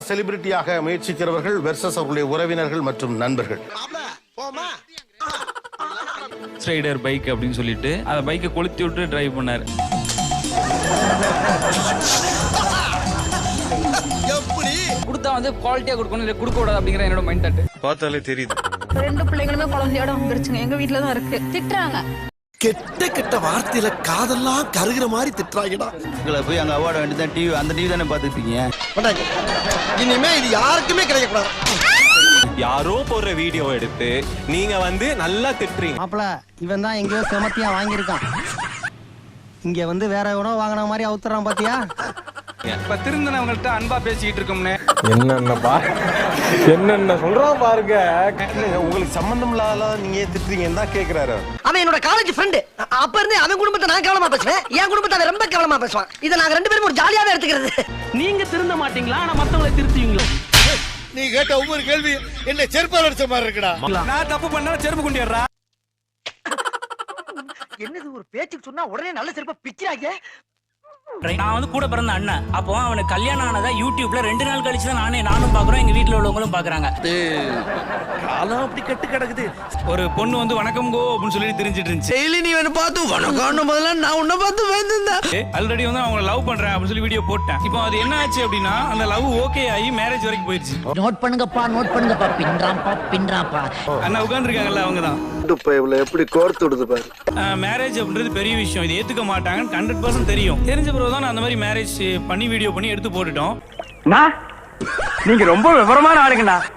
செலிபிரிட்டியாக முயற்சிக்கிறவர்கள் versus அவர்களுடைய உறவினர்கள் மற்றும் நண்பர்கள். ஸ்ட்ரைடர் பைக் அப்படின்னு சொல்லிட்டு அந்த பைக்கை கொளுத்தி விட்டு டிரைவ் பண்ணாரு. கொடுத்தா வந்து குவாலிட்டியா கொடுக்கணும், இல்ல கொடுக்க கூடாது அப்படிங்கிற என்னோட மைண்ட் தாட். பார்த்தாலே தெரியுது. 2 பிள்ளைங்களுமே குழந்தையோட வந்துருச்சுங்க. எங்க வீட்டுல தான் இருக்கு. திட்டுறாங்க. கெட்ட கெட்ட வார்த்தையில காதெல்லாம் கருகிற மாதிரி திட்டுறாங்கடா. உங்களை போய் அங்க அவார்டு வேண்டியதான் டிவி, அந்த டிவி தானே பாத்துட்டீங்க. இனிமே இது யாருக்குமே கிடைக்கக்கூடாது. யாரோ போடுற வீடியோ எடுத்து நீங்க வந்து நல்லா திட்டுறீங்க. மாப்பிள இவன் தான் எங்கேயோ செமத்தியா வாங்கியிருக்கான். இங்க வந்து வேற எவனோ வாங்கின மாதிரி அவுத்துறான் பாத்தியா. இப்ப திருந்தனவங்கள்ட்ட அன்பா பேசிக்கிட்டு இருக்கோம்னே. என்னென்ன சொல்றான் பாருங்க. உங்களுக்கு சம்பந்தம் இல்லாத நீங்க ஏன் திட்டுறீங்கன்னு தான் கேக்குறாரு. அவன் என்னோட காலேஜ் ஃப்ரெண்டு. அப்ப இருந்து அவன் குடும்பத்தை நான் கேவலமா பேசுவேன், என் குடும்பத்தை அவன் ரொம்ப கேவலமா பேசுவான். இதை நாங்க 2 பேரும் ஒரு ஜாலியாவே எடுத்துக்கிறது. நீங்க திருந்த மாட்டீங்களா, ஆனா மத்தவங்களை திருத்துவீங்களோ? நீ கேட்ட ஒவ்வொரு கேள்வி என்ன செருப்பால் அடிச்ச மாதிரி இருக்குடா. நான் தப்பு பண்ணா செருப்பு கொண்டிடுறா. என்னது ஒரு பேச்சுக்கு சொன்னா உடனே நல்ல செருப்பா பிக்கிறாங்க. நான் வந்து கூட பிறந்த அண்ணன். அப்போ அவனுக்கு கல்யாணம் ஆனதா யூடியூப்ல 2 நாள் கழிச்சு தான் நானும் பாக்குறோம், எங்க வீட்டுல உள்ளவங்களும் பாக்குறாங்க. காலம் அப்படி கட்டு கிடக்குது. ஒரு பொண்ணு வந்து வணக்கம் கோ அப்படின்னு சொல்லிட்டு தெரிஞ்சிட்டு இருந்துச்சு. டெய்லி நீ வேணும் பார்த்து வணக்கம் முதல்ல நான் உன்ன பார்த்து பயந்துருந்தேன். ஆல்ரெடி வந்து அவங்க லவ் பண்றேன் அப்படின்னு சொல்லி வீடியோ போட்டேன். இப்போ அது என்ன ஆச்சு அப்படின்னா அந்த லவ் ஓகே ஆகி மேரேஜ் வரைக்கும் போயிடுச்சு. நோட் பண்ணுங்கப்பா, நோட் பண்ணுங்கப்பா. பின்றாப்பா. அண்ணா உட்காந்துருக்காங்கல்ல அவங்க தான். எப்படி கோர்த்து விடுது பாரு. மேரேஜ் அப்படின்றது பெரிய விஷயம், இது ஏத்துக்க மாட்டாங்கன்னு 100% தெரியும். தெரிஞ்ச பிறகு தான் அந்த மாதிரி மேரேஜ் பண்ணி வீடியோ பண்ணி எடுத்து போட்டுட்டோம். நீங்க ரொம்ப விவரமான ஆளுங்கண்ணா.